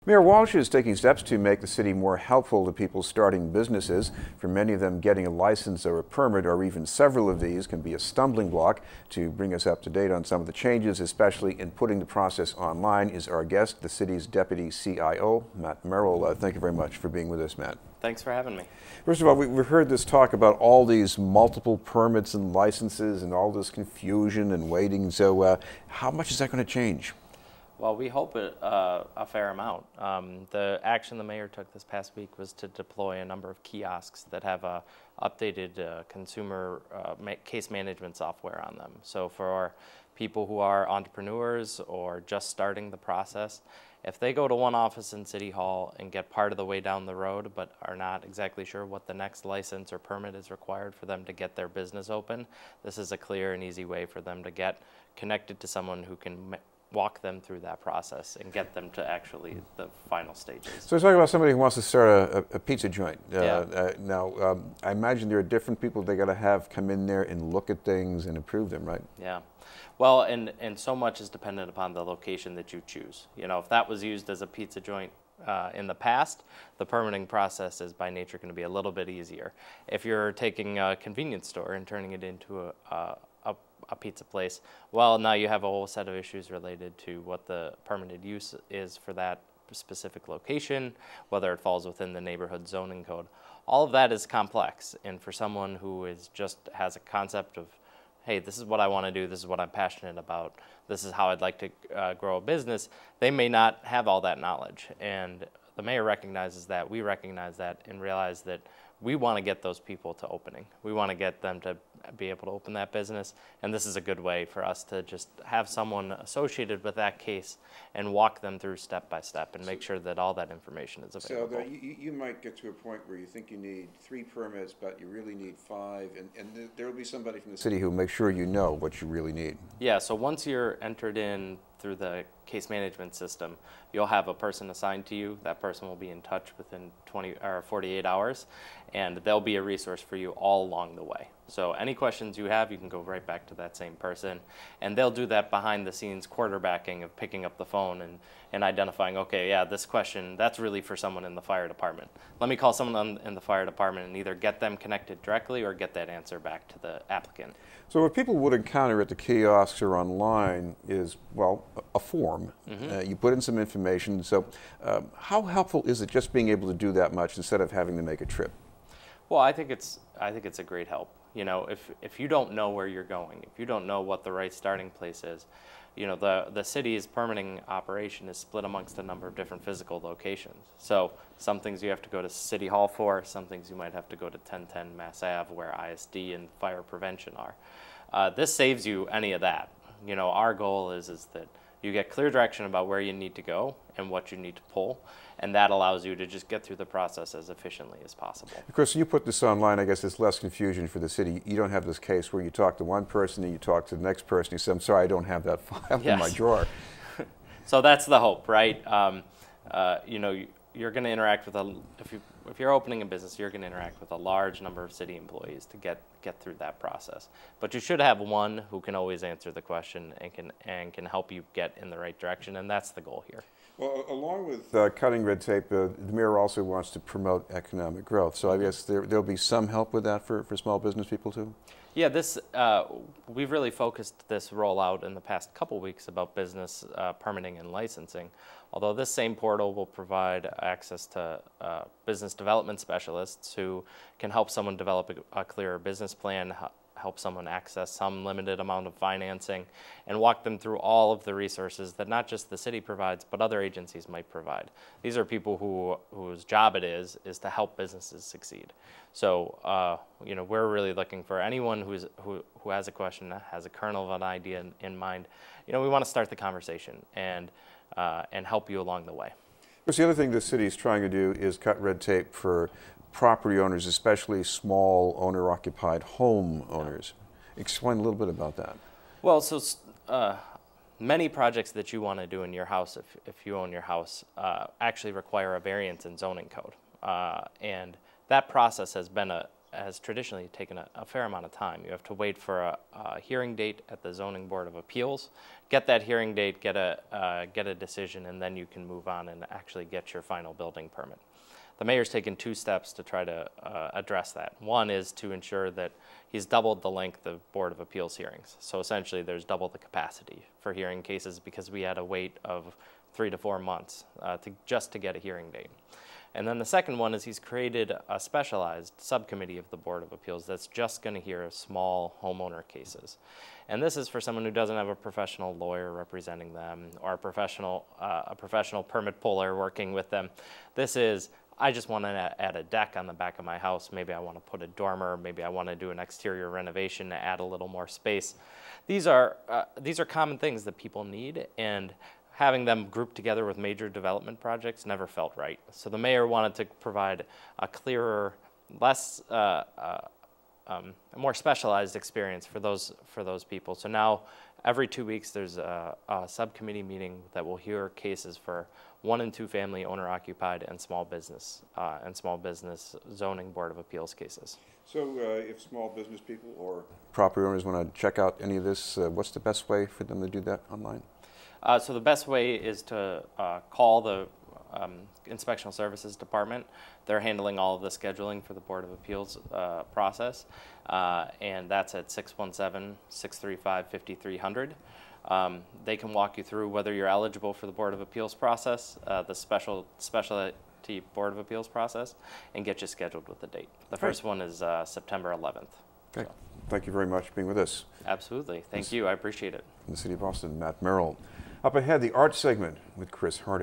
Mayor Walsh is taking steps to make the city more helpful to people starting businesses. For many of them, getting a license or a permit, or even several of these, can be a stumbling block. To bring us up to date on some of the changes, especially in putting the process online, is our guest, the city's deputy CIO, Mayrl. Thank you very much for being with us, Matt. Thanks for having me. First of all, we've heard this talk about all these multiple permits and licenses and all this confusion and waiting. So how much is that going to change? Well, we hope a fair amount. The action the mayor took this past week was to deploy a number of kiosks that have updated consumer case management software on them. So for people who are entrepreneurs or just starting the process, if they go to one office in City Hall and get part of the way down the road but are not exactly sure what the next license or permit is required for them to get their business open, this is a clear and easy way for them to get connected to someone who can walk them through that process and get them to actually the final stages. So let's talk about somebody who wants to start a pizza joint. Yeah. I imagine there are different people they got to have come in there and look at things and approve them, right? Yeah. Well, and so much is dependent upon the location that you choose. You know, if that was used as a pizza joint in the past, the permitting process is by nature going to be a little bit easier. If you're taking a convenience store and turning it into a pizza place, well, now you have a whole set of issues related to what the permitted use is for that specific location, whether it falls within the neighborhood zoning code. All of that is complex, and for someone who is just has a concept of, hey, this is what I want to do, this is what I'm passionate about, this is how I'd like to grow a business, they may not have all that knowledge. And the mayor recognizes that, we recognize that, and realize that we want to get those people to opening. We want to get them to be able to open that business, and this is a good way for us to just have someone associated with that case and walk them through step by step and make sure that all that information is available. So you might get to a point where you think you need 3 permits, but you really need 5, and there will be somebody from the city who will make sure you know what you really need. Yeah, so once you're entered in through the case management system, you'll have a person assigned to you. That person will be in touch within 20 or 48 hours, and they'll be a resource for you all along the way. So any questions you have, you can go right back to that same person, and they'll do that behind the scenes quarterbacking of picking up the phone and identifying, okay, yeah, this question, that's really for someone in the fire department. Let me call someone in the fire department and either get them connected directly or get that answer back to the applicant. So what people would encounter at the kiosks or online is, well, a form. Mm-hmm. You put in some information. So how helpful is it just being able to do that much instead of having to make a trip? Well, I think it's a great help. You know, if you don't know where you're going, if you don't know what the right starting place is, you know, the city's permitting operation is split amongst a number of different physical locations. So some things you have to go to City Hall for, some things you might have to go to 1010 Mass Ave where ISD and fire prevention are. This saves you any of that. You know, our goal is that you get clear direction about where you need to go and what you need to pull, and that allows you to just get through the process as efficiently as possible. Of course, you put this online, I guess there's less confusion for the city. You don't have this case where you talk to one person and you talk to the next person. You say, I'm sorry, I don't have that file in my drawer. So that's the hope, right? You know, you're going to interact with if you're opening a business, you're going to interact with a large number of city employees to get through that process. But you should have one who can always answer the question and can help you get in the right direction, and that's the goal here. Well, along with cutting red tape, the mayor also wants to promote economic growth. So I guess there'll be some help with that for small business people too? Yeah, we've really focused this rollout in the past couple weeks about business permitting and licensing. Although this same portal will provide access to business development specialists who can help someone develop a clearer business plan, help someone access some limited amount of financing, and walk them through all of the resources that not just the city provides, but other agencies might provide. These are people whose job it is to help businesses succeed. So, you know, we're really looking for anyone who has a question, has a kernel of an idea in mind. You know, we want to start the conversation and help you along the way. Because the other thing the city is trying to do is cut red tape for property owners, especially small owner-occupied home owners. Explain a little bit about that. Well, so many projects that you want to do in your house, if you own your house, actually require a variance in zoning code. And that process has been has traditionally taken a fair amount of time. You have to wait for a hearing date at the Zoning Board of Appeals, get that hearing date, get a decision, and then you can move on and actually get your final building permit. The mayor's taken 2 steps to try to address that. One is to ensure that he's doubled the length of Board of Appeals hearings. So essentially there's double the capacity for hearing cases because we had a wait of 3 to 4 months just to get a hearing date. And then the second one is he's created a specialized subcommittee of the Board of Appeals that's just going to hear small homeowner cases. And this is for someone who doesn't have a professional lawyer representing them or a professional permit puller working with them. This is, I just want to add a deck on the back of my house. Maybe I want to put a dormer. Maybe I want to do an exterior renovation to add a little more space. These are common things that people need, and having them grouped together with major development projects never felt right. So the mayor wanted to provide a clearer, more specialized experience for those people. So now every 2 weeks there's a subcommittee meeting that will hear cases for 1 and 2 family owner-occupied and small business zoning Board of Appeals cases. So if small business people or property owners want to check out any of this, what's the best way for them to do that online? So the best way is to call the Inspectional Services Department. They're handling all of the scheduling for the Board of Appeals process, and that's at 617-635-5300. They can walk you through whether you're eligible for the Board of Appeals process, the specialty Board of Appeals process, and get you scheduled with the date. The first one is September 11th. Okay. So. Thank you very much for being with us. Absolutely. Thank you. I appreciate it. In the City of Boston, Matt Mayrl. Up ahead, the art segment with Chris Harding.